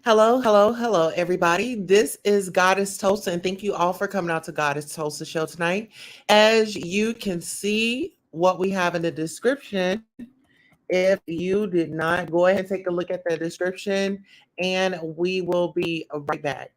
Hello, hello, hello, everybody. This is Goddess Tulsa, and thank you all for coming out to Goddess Tulsa show tonight. As you can see, what we have in the description, if you did not, go ahead and take a look at the description, and we will be right back.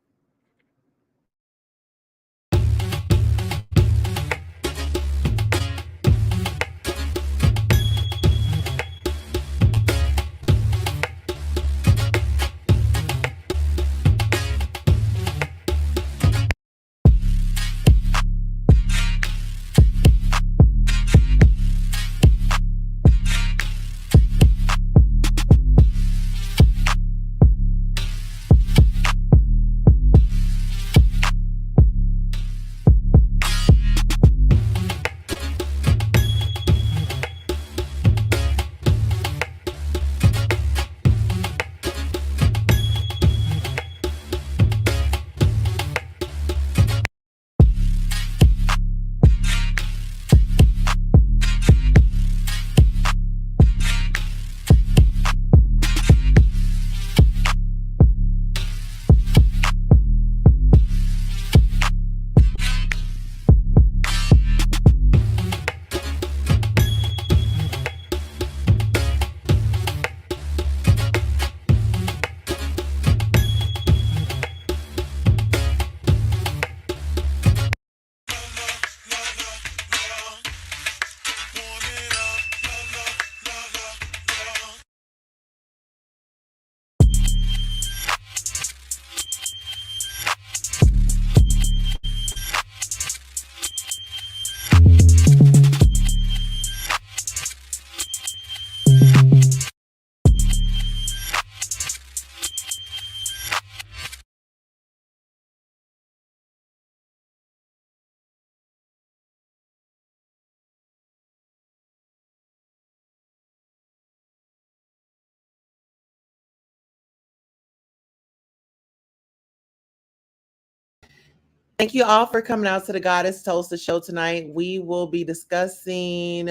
Thank you all for coming out to the Goddess Tulsa show tonight. We will be discussing,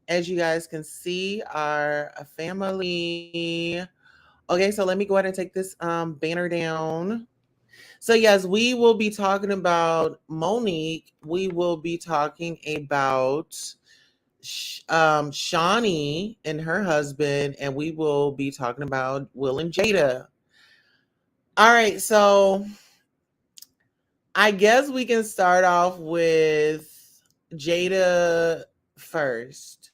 as you guys can see, our family. Okay, so let me go ahead and take this banner down. So, yes, we will be talking about Monique. We will be talking about Shaunie and her husband, and we will be talking about Will and Jada. All right, so I guess we can start off with Jada first.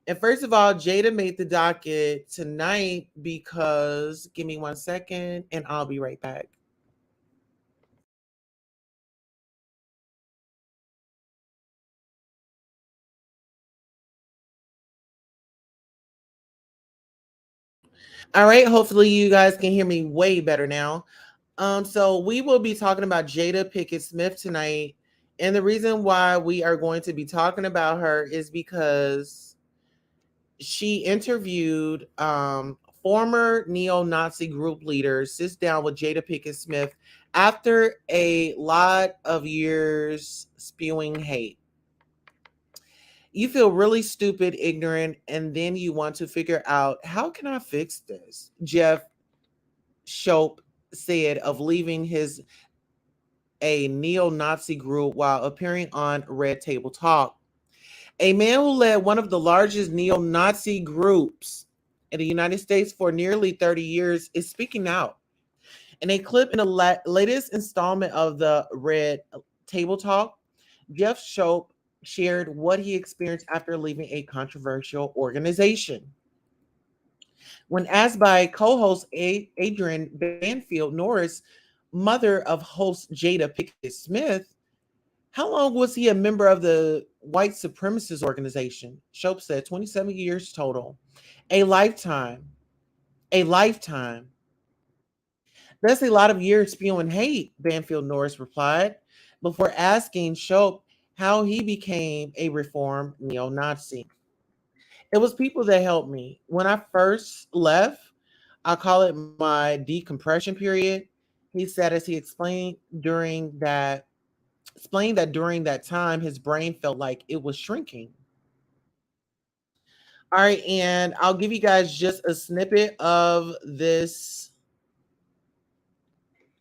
And first of all, Jada made the docket tonight because, give me 1 second, and I'll be right back. All right. Hopefully, you guys can hear me way better now. So we will be talking about Jada Pickett Smith tonight, and the reason why we are going to be talking about her is because she interviewed former neo-Nazi group leaders, sits down with Jada Pickett Smith after a lot of years spewing hate. You feel really stupid, ignorant, and then you want to figure out, how can I fix this? Jeff Shope said of leaving his a neo-Nazi group while appearing on Red Table Talk. A man who led one of the largest neo-Nazi groups in the United States for nearly 30 years is speaking out. In a clip in the latest installment of the Red Table Talk, Jeff Shope shared what he experienced after leaving a controversial organization. When asked by co-host Adrian Banfield Norris, mother of host Jada Pickett Smith, how long was he a member of the white supremacist organization? Shope said 27 years total. A lifetime. A lifetime. That's a lot of years spewing hate, Banfield Norris replied, before asking Shope how he became a reformed neo Nazi. It was people that helped me. When I first left, I call it my decompression period. He said as he explained that during that time his brain felt like it was shrinking. All right, and I'll give you guys just a snippet of this.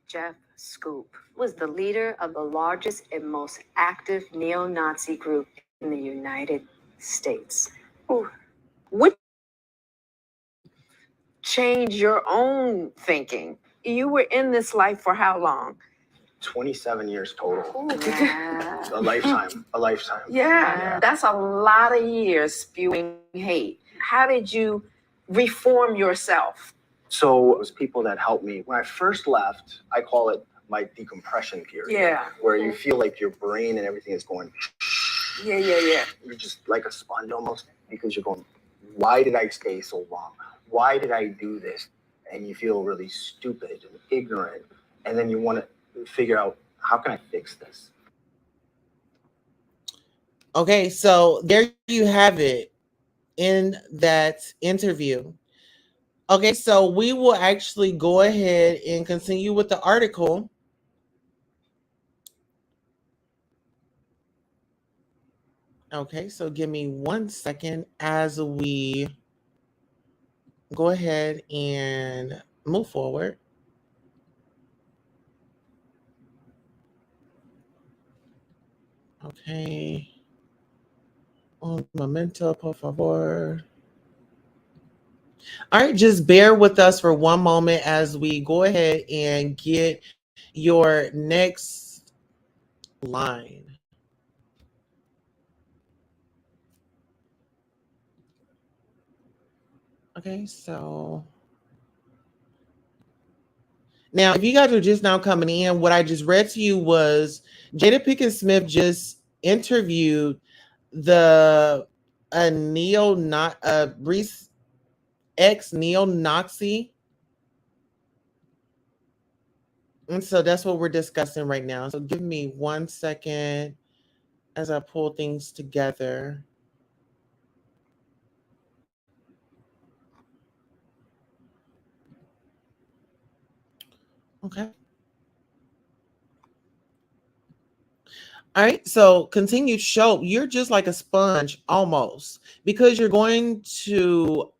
Jeff Scoop was the leader of the largest and most active neo-Nazi group in the United States. Ooh. What changed your own thinking? You were in this life for how long? 27 years total. Yeah. A lifetime. A lifetime. Yeah, that's a lot of years spewing hate. How did you reform yourself? So it was people that helped me. When I first left, I call it my decompression period. Yeah. Where you feel like your brain and everything is going. Yeah. You're just like a sponge almost, because you're going, why did I stay so long? Why did I do this? And you feel really stupid and ignorant. And then you want to figure out, how can I fix this? Okay, so there you have it in that interview. Okay, so we will actually go ahead and continue with the article. Okay, so give me 1 second as we go ahead and move forward. Okay. Un momento, por favor. All right, just bear with us for one moment as we go ahead and get your next line. Okay, so now if you guys are just now coming in, what I just read to you was Jada Pinkett Smith just interviewed the a neo not ex neo Nazi, and so that's what we're discussing right now. So give me 1 second as I pull things together. Okay. All right. So continued show. You're just like a sponge almost because you're going to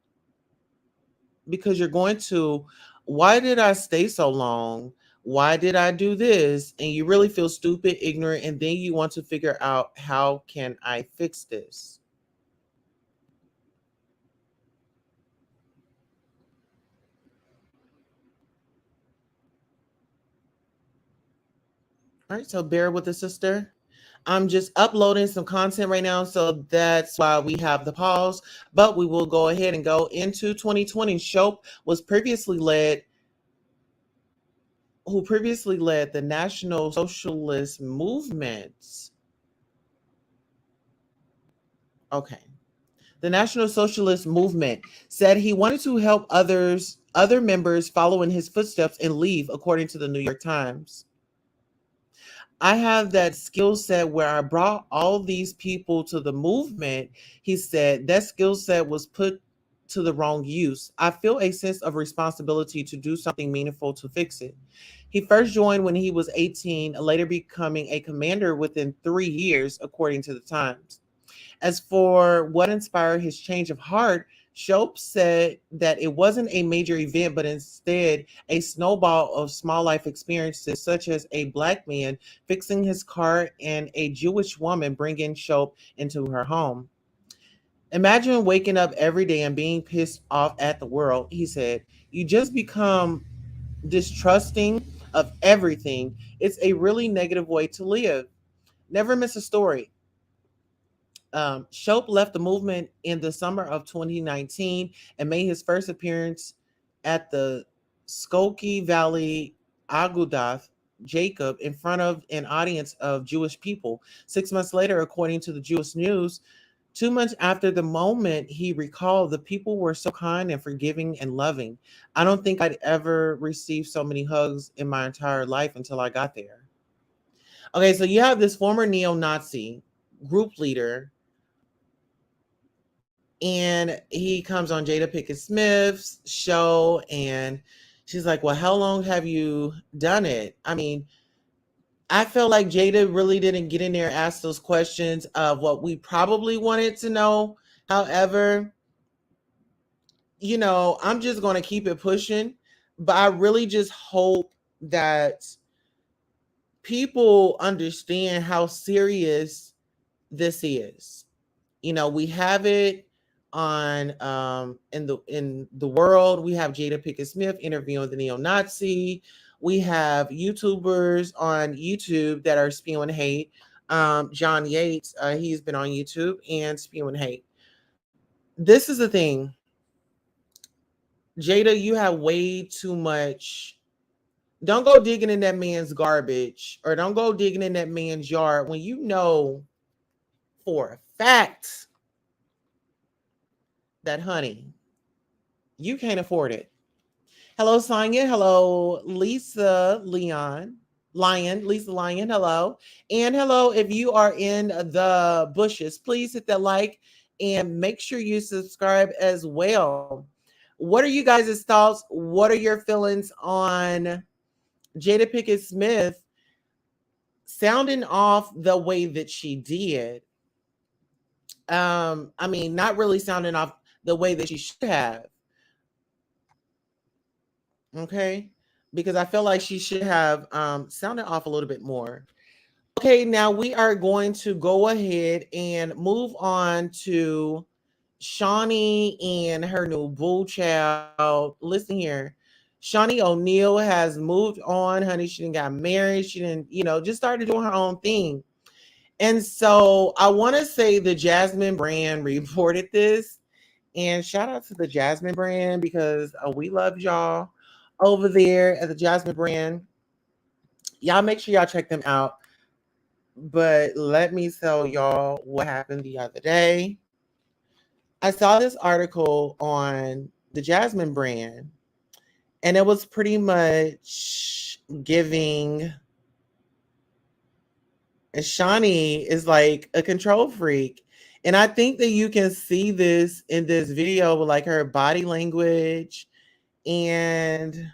why did I stay so long? Why did I do this? And you really feel stupid, ignorant, and then you want to figure out how can I fix this? All right, so bear with the sister. I'm just uploading some content right now, so that's why we have the pause. But we will go ahead and go into 2020. Shope was who previously led the National Socialist Movement. Okay. The National Socialist Movement said he wanted to help other members follow in his footsteps and leave, according to the New York Times. I have that skill set where I brought all these people to the movement. He said that skill set was put to the wrong use. I feel a sense of responsibility to do something meaningful to fix it. He first joined when he was 18, later becoming a commander within 3 years, according to the Times. As for what inspired his change of heart, Shope said that it wasn't a major event, but instead a snowball of small life experiences, such as a black man fixing his car and a Jewish woman bringing Shope into her home. Imagine waking up every day and being pissed off at the world, he said. You just become distrusting of everything. It's a really negative way to live. Never miss a story. Shope left the movement in the summer of 2019 and made his first appearance at the Skokie Valley Agudath Jacob in front of an audience of Jewish people. 6 months later, according to the Jewish News, 2 months after the moment, he recalled the people were so kind and forgiving and loving. I don't think I'd ever received so many hugs in my entire life until I got there. Okay, so you have this former neo Nazi group leader, and he comes on Jada Pinkett Smith's show, and she's like, well, how long have you done it? I mean, I felt like Jada really didn't get in there and ask those questions of what we probably wanted to know. However, I'm just going to keep it pushing, but I really just hope that people understand how serious this is. You know, we have it on in the world. We have Jada Pinkett Smith interviewing the neo-Nazi. We have YouTubers on YouTube that are spewing hate. John Yates, he's been on YouTube and spewing hate. This is the thing. Jada, you have way too much. Don't go digging in that man's garbage or don't go digging in that man's yard when you know for a fact that, honey, you can't afford it. Hello, Sonia. Hello, Lisa Leon. Lisa Lion. Hello. And hello, if you are in the bushes, please hit that like and make sure you subscribe as well. What are you guys' thoughts? What are your feelings on Jada Pinkett Smith sounding off the way that she did? I mean, not really sounding off the way that she should have. Okay, because I feel like she should have sounded off a little bit more. Okay, now we are going to go ahead and move on to Shaunie and her new boo child. Listen here. Shaunie O'Neal has moved on, honey. She didn't got married. She didn't, just started doing her own thing. And so I want to say the Jasmine brand reported this. And shout out to the Jasmine brand because we love y'all over there at the Jasmine brand. Y'all make sure y'all check them out. But let me tell y'all what happened the other day. I saw this article on the Jasmine brand, and it was pretty much giving Shaunie is like a control freak. And I think that you can see this in this video with like her body language. And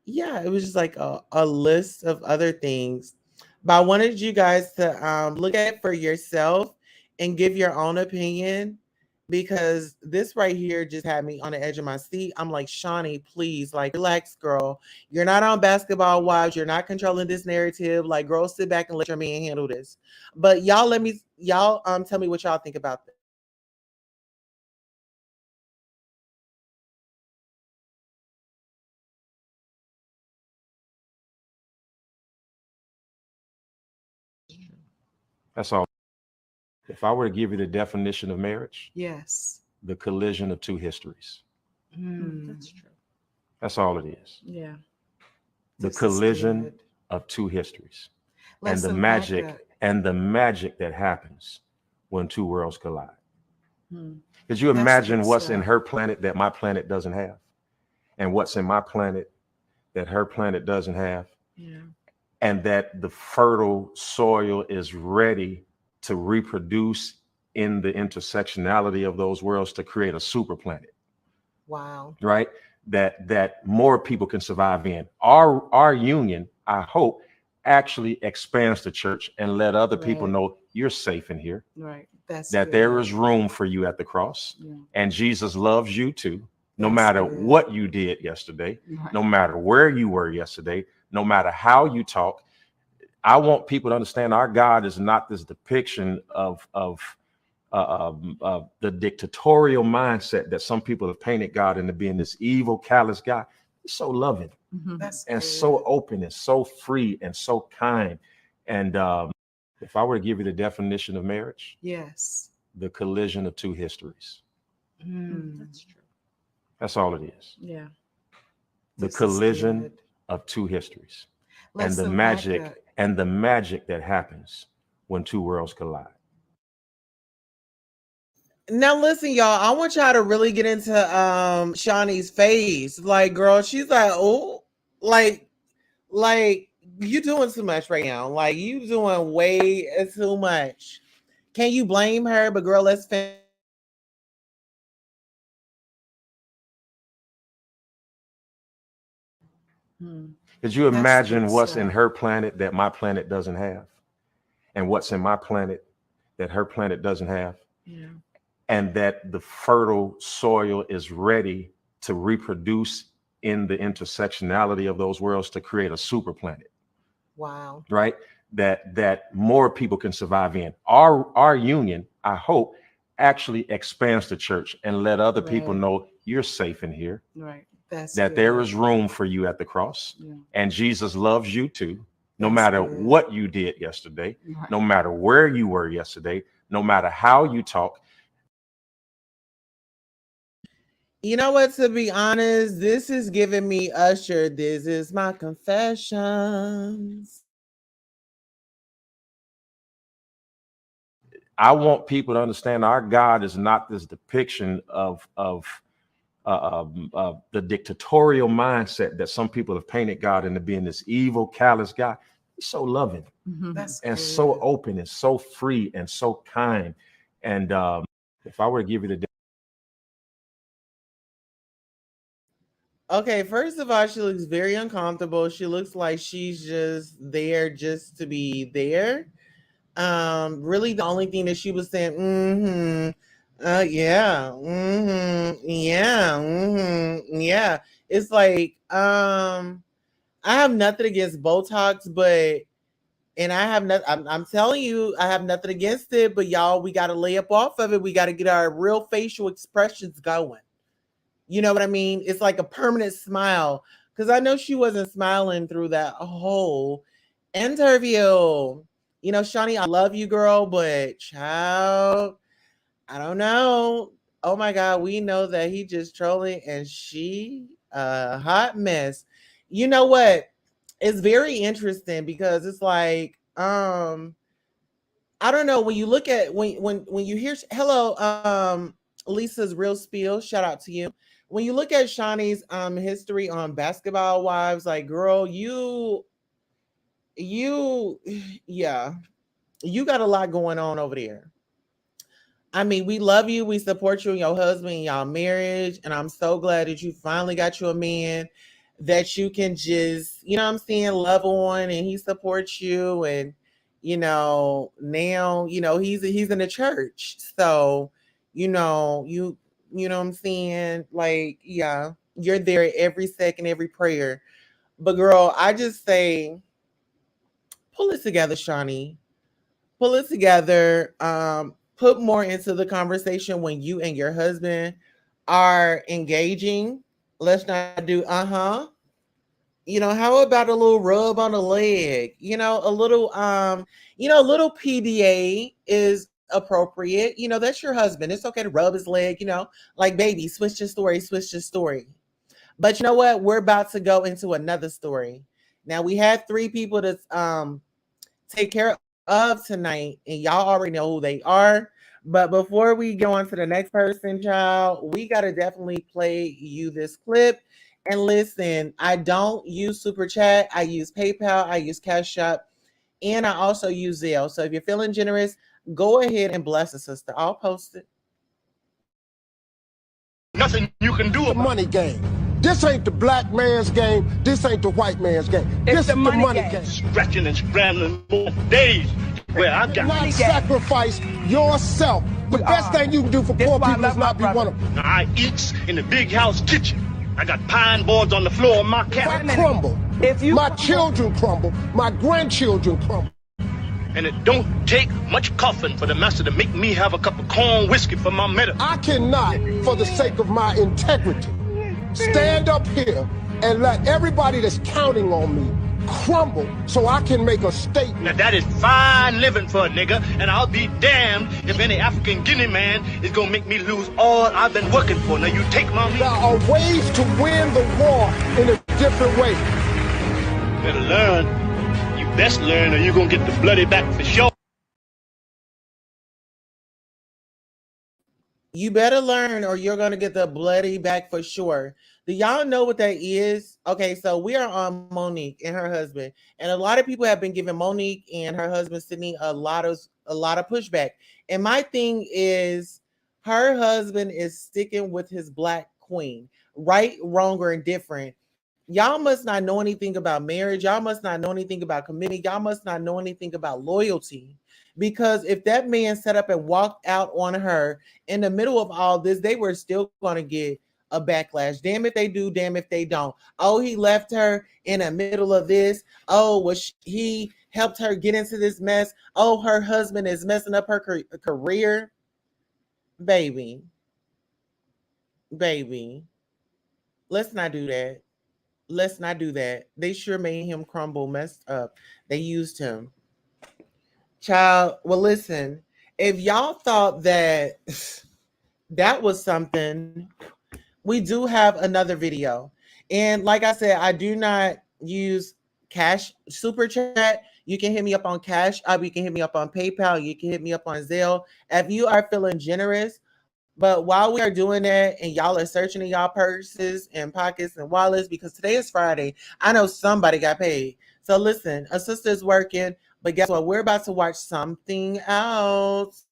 yeah, it was just like a list of other things. But I wanted you guys to look at it for yourself and give your own opinion because this right here just had me on the edge of my seat. I'm like, Shaunie, please, like, relax, girl. You're not on Basketball Wives. You're not controlling this narrative. Like, girl, sit back and let your man handle this. But y'all tell me what y'all think about this. That's all. If I were to give you the definition of marriage, Yes. the collision of two histories. That's true. That's all it is. Yeah. The This is collision good. of two histories. Let's and the unpack magic that. and the magic that happens when two worlds collide. Hmm. Could you That's imagine good what's in stuff. her planet that my planet doesn't have? And what's in my planet that her planet doesn't have? Yeah. And that the fertile soil is ready to reproduce in the intersectionality of those worlds to create a super planet, Wow. right? That more people can survive in. Our union, I hope, actually expands the church and let other people Right. know you're safe in here, Right. That's that good. there is room for you at the cross, Yeah. and Jesus loves you too, no That's matter good. what you did yesterday, Right. no matter where you were yesterday, no matter how you talk. I want people to understand our God is not this depiction of the dictatorial mindset that some people have painted God into being this evil, callous guy. He's so loving That's and good. so open and so free and so kind. And if I were to give you the definition of marriage, Yes. the collision of two histories. That's true. That's all it is. Yeah. The This is collision good. of two histories. Let's and the unpack magic that. and the magic that happens when two worlds collide. Now listen, y'all. I want y'all to really get into Shaunie's face. Like, girl, she's like, oh, like, like you doing too much right now. Like, you doing way too much. Can you blame her? But girl, let's finish. Hmm. Could you That's imagine good what's in stuff. her planet that my planet doesn't have? And what's in my planet that her planet doesn't have? Yeah. And that the fertile soil is ready to reproduce in the intersectionality of those worlds to create a super planet, Wow. right? That more people can survive in. Our union, I hope, actually expands the church and let other people Right. know you're safe in here, Right. That's that good. there is room for you at the cross, Yeah. and Jesus loves you too, no That's matter good. what you did yesterday, Right. no matter where you were yesterday, no matter how you talk. You know what? To be honest, this is giving me Usher. This is my confessions. I want people to understand our God is not this depiction of the dictatorial mindset that some people have painted God into being this evil, callous guy. He's so loving That's and good. so open and so free and so kind. And if I were to give you the Okay, first of all, she looks very uncomfortable. She looks like she's just there just to be there. Really the only thing that she was saying, yeah, yeah, yeah. It's like, I have nothing against Botox, but and I have not. I'm telling you, I have nothing against it. But y'all, we got to lay up off of it. We got to get our real facial expressions going. You know what I mean? It's like a permanent smile. Because I know she wasn't smiling through that whole interview. You know, Shaunie, I love you, girl, but child, I don't know. Oh my God, we know that he just trolling and she a hot mess. You know what? It's very interesting because it's like, I don't know, when you look at when you hear hello, Lisa's real spiel, shout out to you. When you look at Shaunie's history on Basketball Wives, like girl, you yeah, you got a lot going on over there. I mean, we love you. We support you and your husband and y'all marriage. And I'm so glad that you finally got you a man that you can just, you know what I'm saying, love on and he supports you. And, now, he's in the church. So, you know what I'm saying? Like, yeah, you're there every second, every prayer. But girl, I just say, pull it together, Shawnee, pull it together. Put more into the conversation when you and your husband are engaging. Let's not do how about a little rub on the leg? A little PDA is appropriate. That's your husband. It's okay to rub his leg, like baby, switch your story. But you know what? We're about to go into another story. Now we had three people to take care of tonight, and y'all already know who they are. But before we go on to the next person, child, we got to definitely play you this clip. And listen, I don't use Super Chat. I use PayPal. I use Cash App. And I also use Zelle. So if you're feeling generous, go ahead and bless a sister. I'll post it. Nothing you can do The about money game. This ain't the black man's game. This ain't the white man's game. This is the money game. scratching and scrambling more days where I got Not sacrifice yourself. The best thing you can do for poor people is not be one of them. I eats in the big house kitchen. I got pine boards on the floor of my cabin. I crumble. My children crumble. My grandchildren crumble. And it don't take much coughing for the master to make me have a cup of corn whiskey for my medicine. I cannot, for the sake of my integrity, stand up here and let everybody that's counting on me crumble so I can make a statement. Now that is fine living for a nigga, and I'll be damned if any African Guinea man is gonna make me lose all I've been working for. Now you take my meat. There are ways to win the war in a different way. Better learn. You best learn or you're gonna get the bloody back for sure. You better learn or you're going to get the bloody back for sure. Do y'all know what that is? Okay, so we are on Monique and her husband. And a lot of people have been giving Monique and her husband Sydney a lot of pushback. And my thing is her husband is sticking with his black queen. Right, wrong, or indifferent. Y'all must not know anything about marriage. Y'all must not know anything about commitment. Y'all must not know anything about loyalty. Because if that man set up and walked out on her in the middle of all this, they were still going to get a backlash. Damn if they do, damn if they don't. Oh, he left her in the middle of this. Oh, he helped her get into this mess. Oh, her husband is messing up her career. Baby, let's not do that. Let's not do that. They sure made him crumble, messed up. They used him. Child, well, listen, if y'all thought that that was something, we do have another video. And like I said, I do not use cash super chat. You can hit me up on Cash App. You can hit me up on PayPal. You can hit me up on Zelle. If you are feeling generous, but while we are doing that and y'all are searching in y'all purses and pockets and wallets, because today is Friday, I know somebody got paid. So listen, a sister's working, but guess what? We're about to watch something else.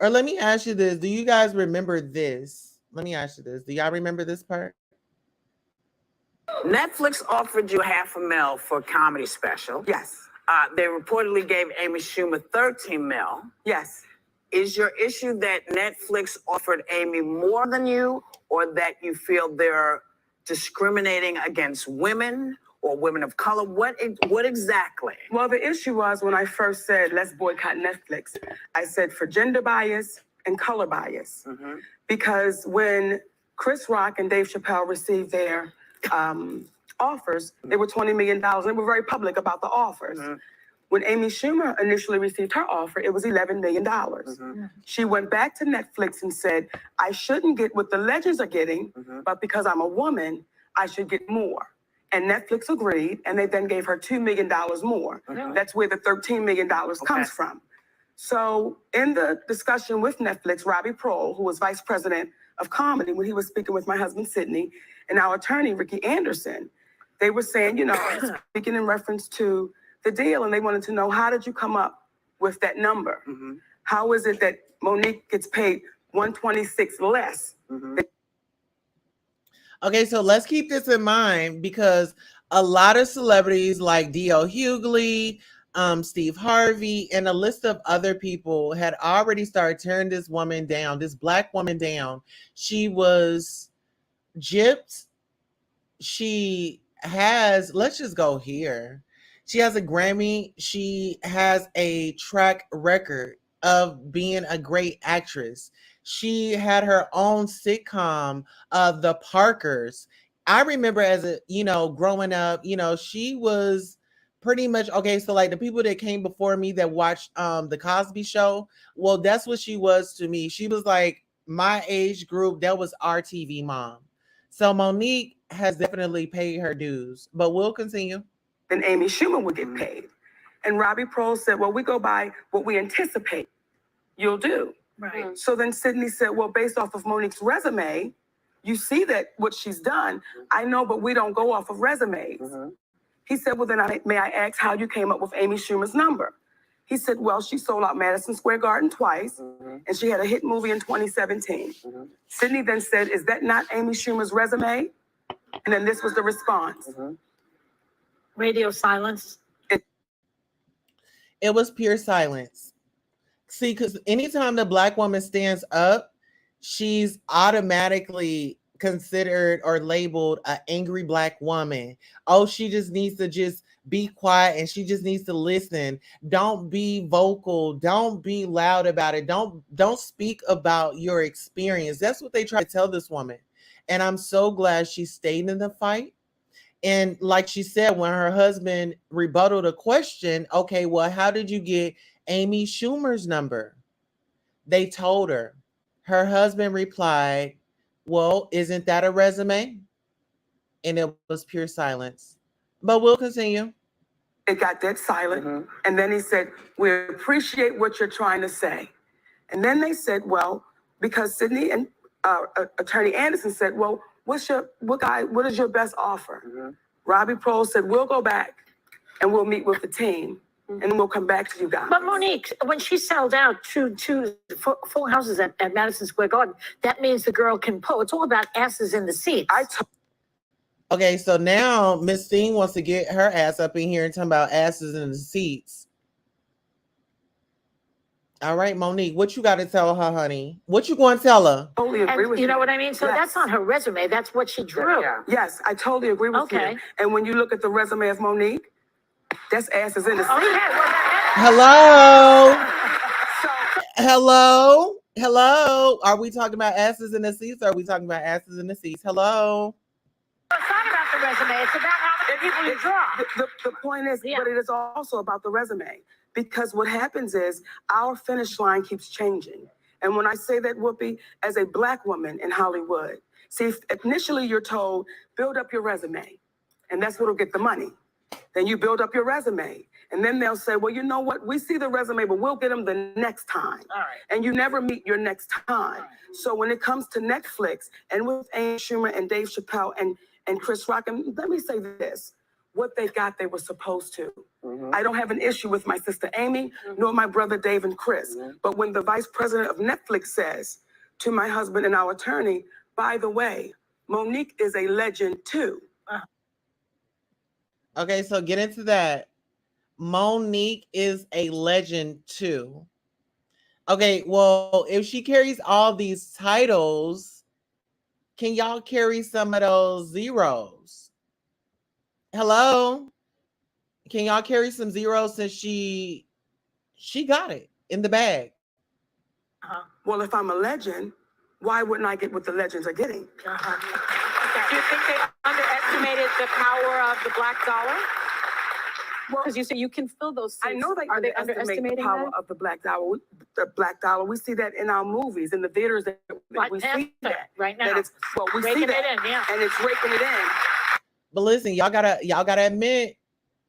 Or let me ask you this. Do you guys remember this? Let me ask you this. Do y'all remember this part? Netflix offered you $500,000 for a comedy special. Yes. They reportedly gave Amy Schumer $13 million. Yes. Is your issue that Netflix offered Amy more than you, or that you feel they're discriminating against women or women of color? What exactly? Well, the issue was when I first said, let's boycott Netflix, I said for gender bias and color bias. Mm-hmm. Because when Chris Rock and Dave Chappelle received their offers, they were $20 million. They were very public about the offers. Mm-hmm. When Amy Schumer initially received her offer, it was $11 million. Mm-hmm. She went back to Netflix and said, I shouldn't get what the legends are getting, Mm-hmm. but because I'm a woman, I should get more. And Netflix agreed, and they then gave her $2 million more. Mm-hmm. That's where the $13 million comes from. So in the discussion with Netflix, Robbie Prohl, who was vice president of comedy, when he was speaking with my husband, Sydney, and our attorney, Ricky Anderson, they were saying, speaking in reference to the deal, and they wanted to know, how did you come up with that number? Mm-hmm. How is it that Monique gets paid $126 less? Mm-hmm. Okay, so let's keep this in mind, because a lot of celebrities like D.L. Hughley, Steve Harvey, and a list of other people had already started tearing this woman down, this Black woman down. She was gypped. She has, let's just go here. She has a Grammy. She has a track record of being a great actress. She had her own sitcom, The Parkers. I remember as a, growing up, she was pretty much, okay, so like the people that came before me that watched the Cosby Show, well, that's what she was to me. She was like my age group. That was our TV mom. So Monique has definitely paid her dues, but we'll continue. Then Amy Schumer would get paid. And Robbie Prohl said, well, we go by what we anticipate you'll do. Right. So then Sydney said, well, based off of Monique's resume, you see that what she's done. I know, but we don't go off of resumes. Mm-hmm. He said, well, then may I ask how you came up with Amy Schumer's number? He said, well, she sold out Madison Square Garden twice, Mm-hmm. and she had a hit movie in 2017. Mm-hmm. Sydney then said, is that not Amy Schumer's resume? And then this was the response. Mm-hmm. Radio silence. It was pure silence. See, because anytime the Black woman stands up, she's automatically considered or labeled an angry Black woman. Oh, she just needs to just be quiet and she just needs to listen. Don't be vocal. Don't be loud about it. Don't speak about your experience. That's what they try to tell this woman. And I'm so glad she stayed in the fight. And like she said, when her husband rebutted a question, okay, well, how did you get Amy Schumer's number? They told her. Her husband replied, well, isn't that a resume? And it was pure silence. But we'll continue. It got dead silent. Mm-hmm. And then he said, we appreciate what you're trying to say. And then they said, well, because Sydney and Attorney Anderson said, well, what is your best offer? Mm-hmm. Robbie Prohl said, we'll go back and we'll meet with the team and we'll come back to you guys. But Monique, when she sold out two full houses at Madison Square Garden, that means the girl can pull. It's all about asses in the seats. Okay, so now Miss Thing wants to get her ass up in here and talking about asses in the seats. All right, Monique, what you got to tell her, honey? What you going to tell her? Totally agree with you know what I mean? So that's on her resume. That's what she drew. Yes, I totally agree with you. And when you look at the resume of Monique, that's asses in the seat. Hello? Hello? Hello? Are we talking about asses in the seats or are we talking about asses in the seats? Hello? It's not about the resume. It's about how many people you draw. The point is, but it is also about the resume. Because what happens is our finish line keeps changing. And when I say that, Whoopi, as a Black woman in Hollywood, see, initially you're told, build up your resume. And that's what'll get the money. Then you build up your resume. And then they'll say, well, you know what? We see the resume, but we'll get them the next time. All right. And you never meet your next time. So when it comes to Netflix and with Amy Schumer and Dave Chappelle and Chris Rock, and let me say this, what they got, they were supposed to. I don't have an issue with my sister Amy, nor my brother Dave and Chris. But when the vice president of Netflix says to my husband and our attorney, by the way, Monique is a legend too. Okay, so get into that. Monique is a legend too. Okay, well, if she carries all these titles, can y'all carry some of those zeros? Hello? Can y'all carry some zeros since she got it in the bag? Well, if I'm a legend, why wouldn't I get what the legends are getting? Do you think they underestimated the power of the Black dollar? Because you say you can fill those seats. I know they Are they underestimate the underestimating power that? of the Black dollar. The Black dollar. We see that in our movies, in the theaters. That we see that right now. That it's, well, we Raking see that, it in, yeah. and it's raking it in. But listen, y'all gotta admit,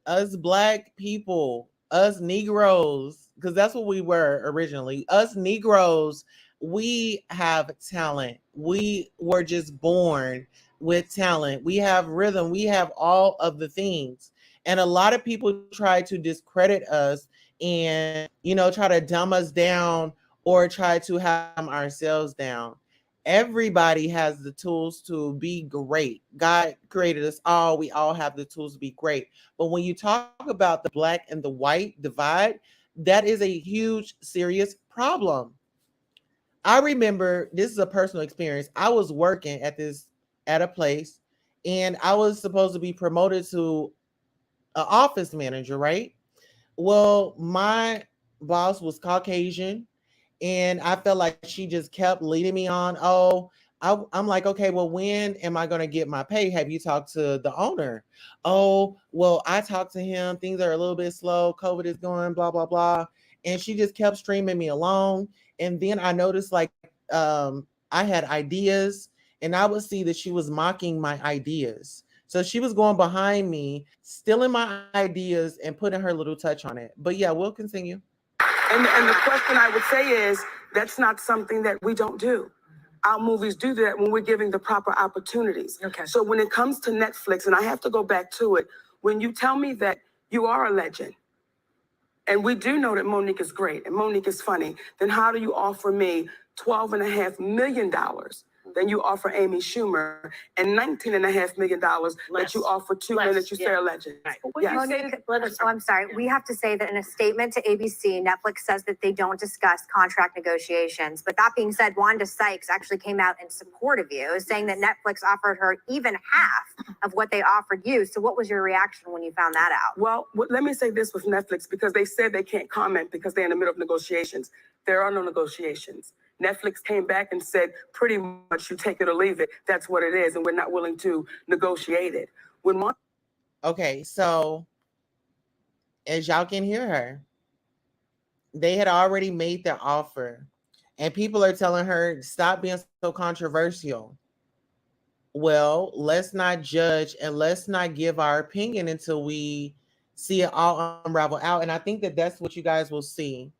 us Black people, us Negroes, because that's what we were originally. Us Negroes, we have talent. We were just born with talent. We have rhythm. We have all of the things. And a lot of people try to discredit us and, try to dumb us down or try to have ourselves down. Everybody has the tools to be great. God created us all. We all have the tools to be great. But when you talk about the Black and the white divide, that is a huge, serious problem. I remember, this is a personal experience. I was working at a place and I was supposed to be promoted to an office manager, right? Well, my boss was Caucasian and I felt like she just kept leading me on. I'm like, okay, well, when am I going to get my pay? Have you talked to the owner? Oh, well, I talked to him. Things are a little bit slow. COVID is going, blah, blah, blah. And she just kept streaming me along. And then I noticed I had ideas and I would see that she was mocking my ideas. So she was going behind me, stealing my ideas and putting her little touch on it. But yeah, we'll continue. And the question I would say is, that's not something that we don't do. Our movies do that when we're giving the proper opportunities. Okay. So when it comes to Netflix, and I have to go back to it, when you tell me that you are a legend, and we do know that Monique is great and Monique is funny, then how do you offer me $12.5 million? Then you offer Amy Schumer and $19.5 million that you offer two men that you say are legends. Yes. Monique, I'm sorry. We have to say that in a statement to ABC, Netflix says that they don't discuss contract negotiations. But that being said, Wanda Sykes actually came out in support of you, saying that Netflix offered her even half of what they offered you. So what was your reaction when you found that out? Well, let me say this with Netflix, because they said they can't comment because they're in the middle of negotiations. There are no negotiations. Netflix came back and said, pretty much, you take it or leave it. That's what it is, and we're not willing to negotiate it. Okay, so as y'all can hear her, they had already made their offer, and people are telling her, stop being so controversial. Well, let's not judge and let's not give our opinion until we see it all unravel out. And I think that that's what you guys will see.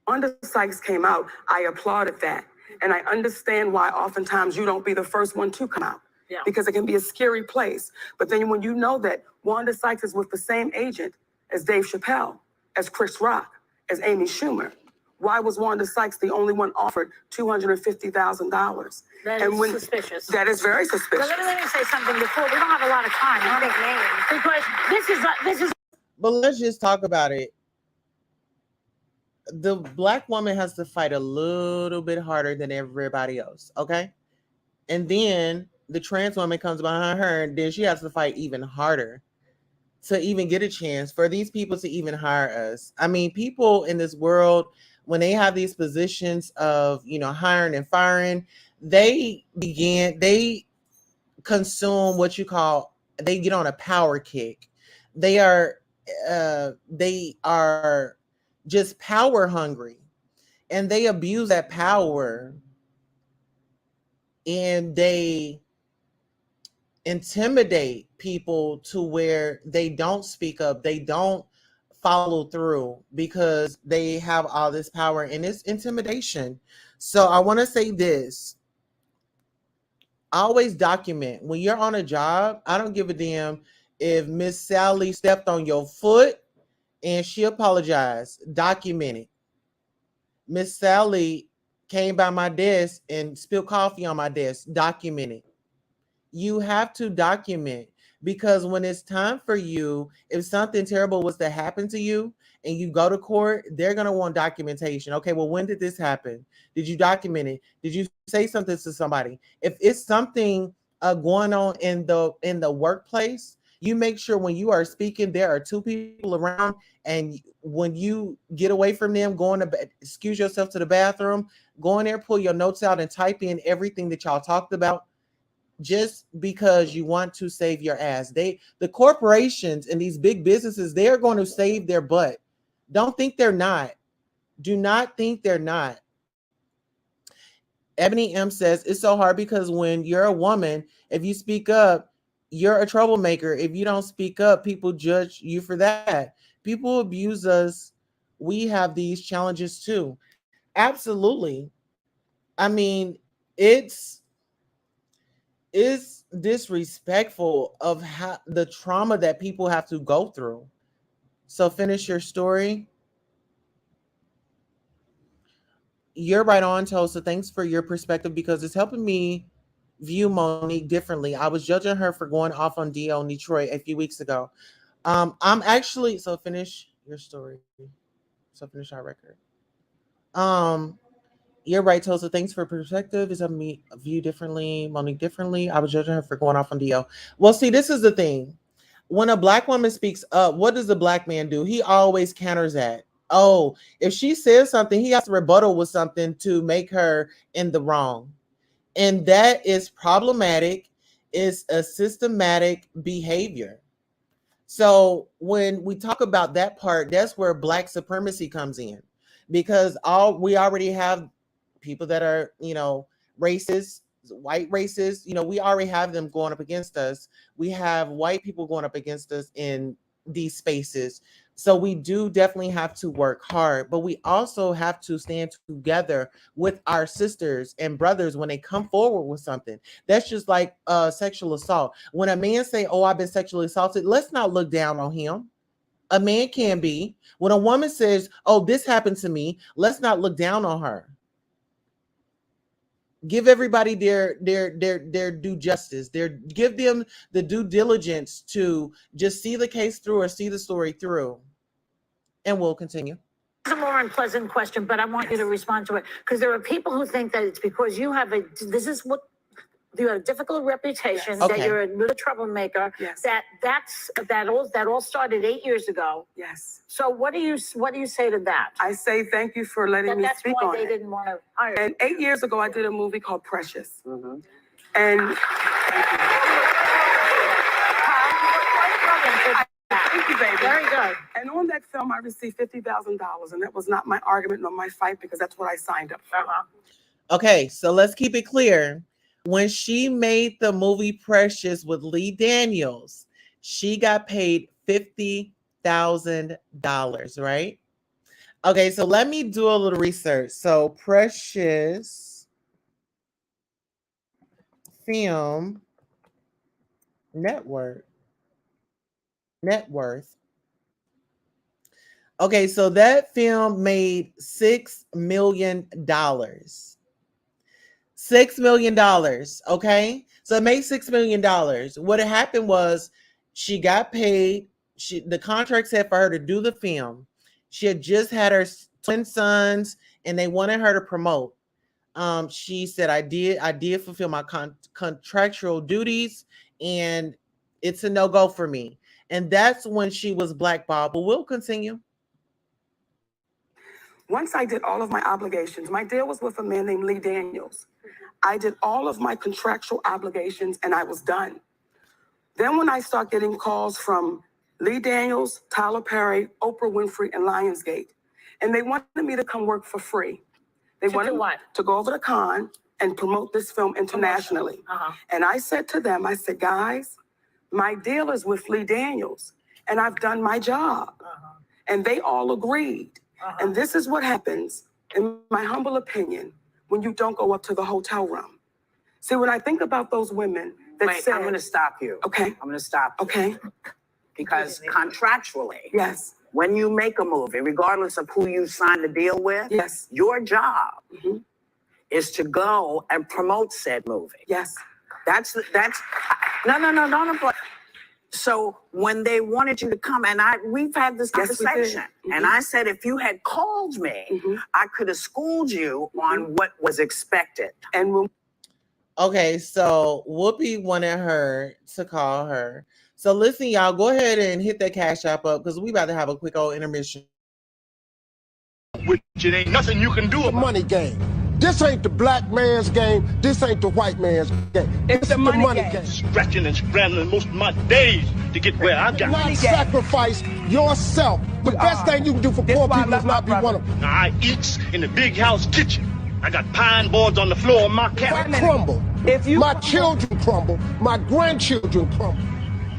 Wanda Sykes came out, I applauded that. And I understand why oftentimes you don't be the first one to come out. Yeah. Because it can be a scary place. But then when you know that Wanda Sykes is with the same agent as Dave Chappelle, as Chris Rock, as Amy Schumer, why was Wanda Sykes the only one offered $250,000? That And is when- suspicious. That is very suspicious. But let me say something before. We don't have a lot of time. No big name. Because this is. But let's just talk about it. The black woman has to fight a little bit harder than everybody else, okay? And then the trans woman comes behind her, and then she has to fight even harder to even get a chance for these people to even hire us. I mean, people in this world, when they have these positions of, hiring and firing, they consume what you call, they get on a power kick. They are just power hungry, and they abuse that power, and they intimidate people to where they don't speak up, they don't follow through because they have all this power, and it's intimidation. So I want to say this: always document when you're on a job. I don't give a damn if Miss Sally stepped on your foot and she apologized. Document it. Miss Sally came by my desk and spilled coffee on my desk. Document it. You have to document, because when it's time for you, if something terrible was to happen to you and you go to court, they're going to want documentation. Okay, well, when did this happen? Did you document it? Did you say something to somebody? If it's something going on in the workplace, you make sure when you are speaking, there are two people around, and when you get away from them, excuse yourself to the bathroom, go in there, pull your notes out, and type in everything that y'all talked about, just because you want to save your ass. The corporations and these big businesses, they are going to save their butt. Don't think they're not. Do not think they're not. Ebony M says it's so hard because when you're a woman, if you speak up, you're a troublemaker. If you don't speak up, people judge you for that. People abuse us. We have these challenges too. Absolutely. I mean, it's disrespectful of how the trauma that people have to go through. So finish your story. You're right on, Tosa. Thanks for your perspective, because it's helping me view Monique differently. I was judging her for going off on D.O. in Detroit a few weeks ago. I'm actually, so finish your story. So finish our record. Um, you're right, Tosa. Thanks for perspective. It's helping me view differently, Monique differently. I was judging her for going off on D.O. Well, see, this is the thing. When a black woman speaks up, what does the black man do? He always counters that. Oh, if she says something, he has to rebuttal with something to make her in the wrong. And that is problematic. It's a systematic behavior. So when we talk about that part, that's where black supremacy comes in, because we already have people that are, racist, white racists, we already have them going up against us. We have white people going up against us in these spaces. So we do definitely have to work hard, but we also have to stand together with our sisters and brothers when they come forward with something. That's just like sexual assault. When a man say, "Oh, I've been sexually assaulted," let's not look down on him. A man can be. When a woman says, "Oh, this happened to me," let's not look down on her. Give everybody their due justice. Give them the due diligence to just see the case through or see the story through. And we'll continue. It's a more unpleasant question, but I want you to respond to it, because there are people who think that it's because you have you have a difficult reputation, Yes. that you're a troublemaker. Yes. That all started 8 years ago. Yes. So what do you say to that? I say thank you for letting me That's speak why on they it. didn't want to hire you. And 8 years ago, I did a movie called Precious. And thank you, baby. Very good. And on that film, I received $50,000, and that was not my argument nor my fight, because that's what I signed up for. Okay, so let's keep it clear. When she made the movie Precious with Lee Daniels, she got paid $50,000, right? Okay, so let me do a little research. So Precious Film net worth. Okay, so that film made $6 million. $6 million. Okay. So it made $6 million. What had happened was she got paid. The contract said for her to do the film. She had just had her twin sons and they wanted her to promote. She said, I did fulfill my contractual duties and it's a no-go for me. And that's when she was blackballed. But we'll continue. Once I did all of my obligations, my deal was with a man named Lee Daniels. I did all of my contractual obligations and I was done. Then when I start getting calls from Lee Daniels, Tyler Perry, Oprah Winfrey, and Lionsgate, and they wanted me to come work for free. They wanted what? to go over to Cannes and promote this film internationally. And I said to them, I said, guys, my deal is with Lee Daniels and I've done my job. And they all agreed. And this is what happens, in my humble opinion, when you don't go up to the hotel room. See, when I think about those women that Wait, said, I'm going to stop you. Okay. I'm going to stop you. Okay. Because contractually, Yes. when you make a movie, regardless of who you sign the deal with, Yes. your job is to go and promote said movie. Yes. That's no. So when they wanted you to come, and we've had this Yes, we did. conversation, and I said, if you had called me, I could have schooled you on what was expected. And when Okay, so Whoopi wanted her to call her. So listen, y'all, go ahead and hit that Cash App up because we about to have a quick old intermission. Which it ain't nothing you can do The about. money game. This ain't the black man's game. This ain't the white man's game. It's the money game. Scratching and scrambling most of my days to get where I got. Not sacrifice yourself. The best thing you can do for poor people is not be one of them. Now I eats in the big house kitchen. I got pine boards on the floor of my If I cabin. crumble, my children crumble, my grandchildren crumble.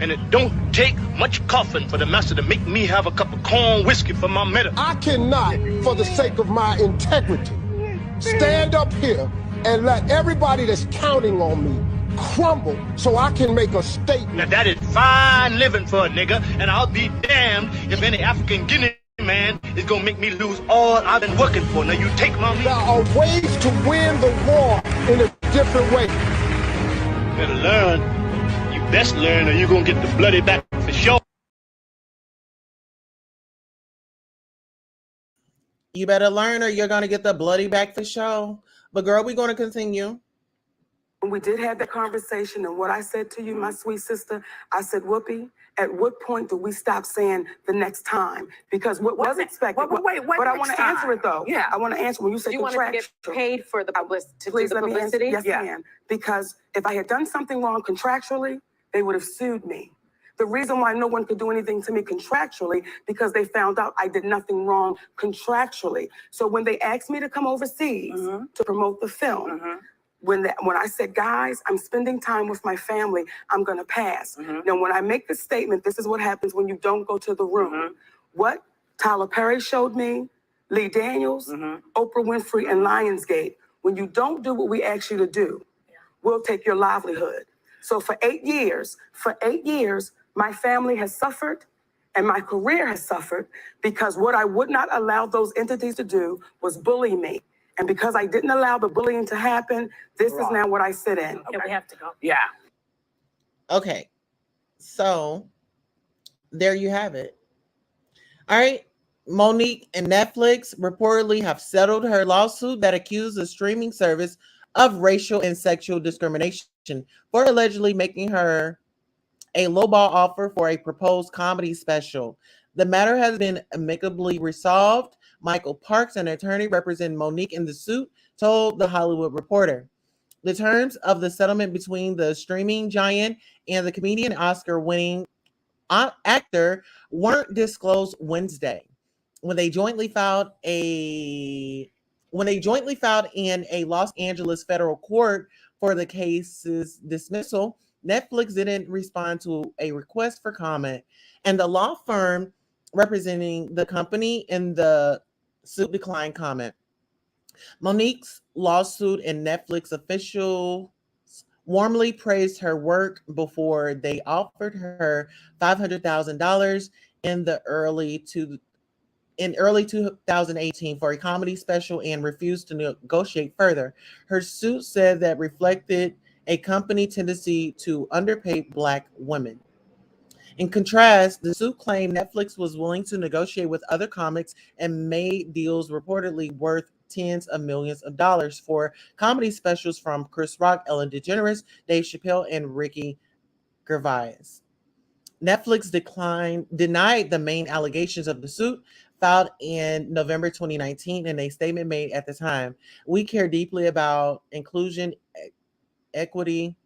And it don't take much coughing for the master to make me have a cup of corn whiskey for my medicine. I cannot, for the sake of my integrity, stand up here and let everybody that's counting on me crumble so I can make a statement. Now that is fine living for a nigga, and I'll be damned if any African Guinea man is gonna make me lose all I've been working for. Now you take my meat. There are ways to win the war in a different way. Better learn. You best learn or you're gonna get the bloody back for sure. You better learn or you're going to get the bloody back for show. But girl, we're going to continue. we did have that conversation, and what I said to you, my sweet sister, I said, Whoopi, at what point do we stop saying the next time? Because what was expected. Wait, but I want next to answer time? it though. Yeah. I want to answer when you said You want to get contractual. paid for the publicity? Please To do let the me answer. publicity? Yes, Yeah. ma'am. Because if I had done something wrong contractually, they would have sued me. The reason why no one could do anything to me contractually, because they found out I did nothing wrong contractually. So when they asked me to come overseas to promote the film, when I said, guys, I'm spending time with my family, I'm gonna pass. Now, when I make the statement, this is what happens when you don't go to the room. What Tyler Perry showed me, Lee Daniels, Oprah Winfrey, and Lionsgate, when you don't do what we ask you to do, we'll take your livelihood. So for 8 years, my family has suffered and my career has suffered because what I would not allow those entities to do was bully me. And because I didn't allow the bullying to happen, this is now what I sit in. Okay, we have to go. Yeah. Okay. So there you have it. All right. Monique and Netflix reportedly have settled her lawsuit that accused the streaming service of racial and sexual discrimination for allegedly making her a lowball offer for a proposed comedy special. The matter has been amicably resolved. Michael Parks, an attorney representing Monique in the suit, told The Hollywood Reporter. The terms of the settlement between the streaming giant and the comedian Oscar-winning actor weren't disclosed Wednesday when they jointly filed in a Los Angeles federal court for the case's dismissal. Netflix didn't respond to a request for comment, and the law firm representing the company in the suit declined comment. Monique's lawsuit and Netflix officials warmly praised her work before they offered her $500,000 in the early in early 2018 for a comedy special and refused to negotiate further. Her suit said that reflected a company tendency to underpay Black women. In contrast, the suit claimed Netflix was willing to negotiate with other comics and made deals reportedly worth tens of millions of dollars for comedy specials from Chris Rock, Ellen DeGeneres, Dave Chappelle, and Ricky Gervais. Netflix denied the main allegations of the suit filed in November 2019 in a statement made at the time. We care deeply about inclusion, equity,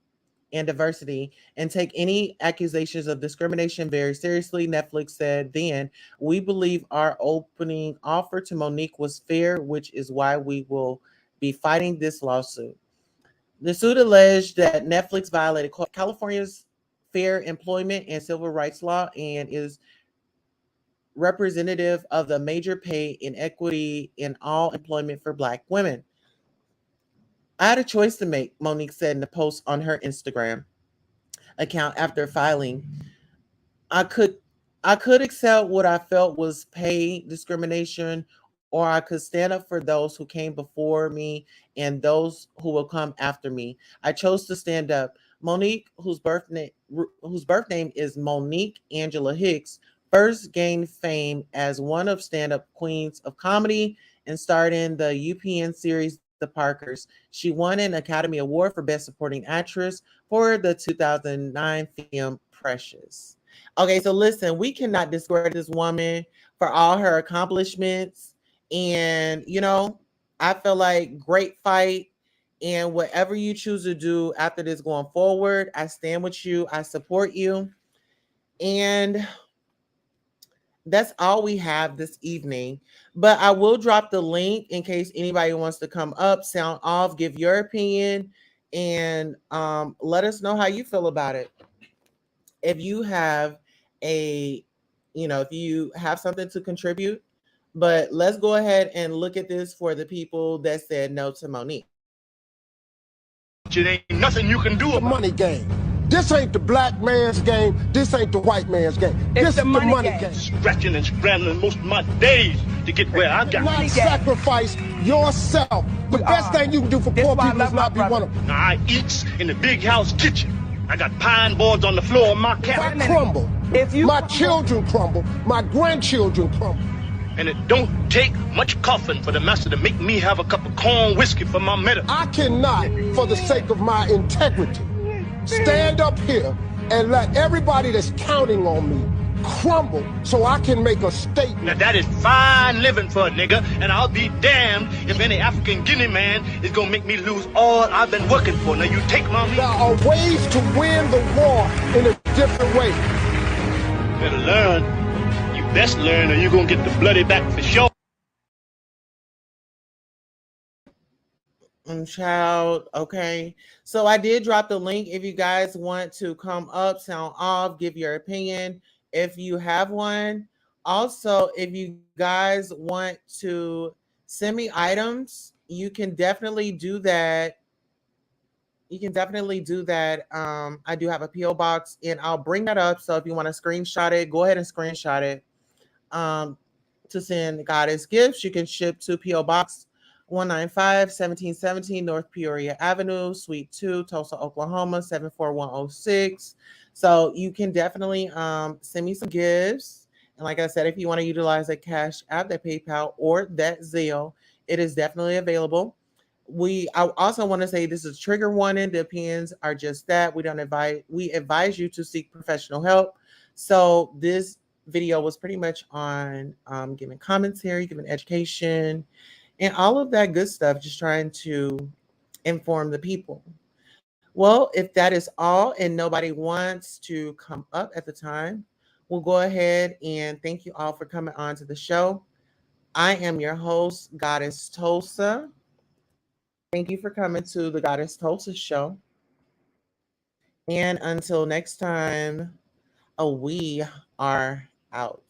and diversity and take any accusations of discrimination very seriously, Netflix said then. We believe our opening offer to Monique was fair, which is why we will be fighting this lawsuit. The suit alleged that Netflix violated California's fair employment and civil rights law and is representative of the major pay inequity in all employment for Black women. I had a choice to make, Monique said in a post on her Instagram account after filing. I could accept what I felt was pay discrimination, or I could stand up for those who came before me and those who will come after me. I chose to stand up. Monique, whose birth name is Monique Angela Hicks, first gained fame as one of stand-up queens of comedy and starred in the UPN series The Parkers. She won an Academy Award for Best Supporting Actress for the 2009 film Precious. Okay, so listen, we cannot discredit this woman for all her accomplishments. And, I feel like great fight. And whatever you choose to do after this going forward, I stand with you. I support you. And that's all we have this evening. But I will drop the link in case anybody wants to come up, sound off, give your opinion, and let us know how you feel about it. If you have if you have something to contribute, but let's go ahead and look at this for the people that said no to Monique. It ain't nothing you can do The about money game. This ain't the black man's game. This ain't the white man's game. This is the money game. scratching and scrambling most of my days to get where I got. Not sacrifice yourself. The best thing you can do for poor people is not be one of them. Now I eats in the big house kitchen. I got pine boards on the floor of my If I cabin. crumble, my children crumble, my grandchildren crumble. And it don't take much coughing for the master to make me have a cup of corn whiskey for my medicine. I cannot, for the sake of my integrity, stand up here and let everybody that's counting on me crumble so I can make a statement. Now that is fine living for a nigga, and I'll be damned if any African Guinea man is gonna make me lose all I've been working for. Now you take my There are ways to win the war in a different way. better learn. You best learn, or you gonna get the bloody back for sure. Child, okay. So I did drop the link if you guys want to come up, sound off, give your opinion if you have one. Also, if you guys want to send me items, you can definitely do that. I do have a PO box and I'll bring that up. So if you want to screenshot it, go ahead and screenshot it. To send Goddess gifts, you can ship to PO Box 195 1717 North Peoria Avenue, Suite 2, Tulsa, Oklahoma 74106. So you can definitely send me some gifts. And like I said, if you want to utilize that Cash App, that PayPal, or that Zelle, it is definitely available. I also want to say this is trigger warning. The opinions are just that. We advise you to seek professional help. So this video was pretty much on giving commentary, giving education, and all of that good stuff, just trying to inform the people. Well, if that is all and nobody wants to come up at the time, we'll go ahead and thank you all for coming on to the show. I am your host, Goddess Tulsa. Thank you for coming to the Goddess Tulsa show. And until next time, we are out.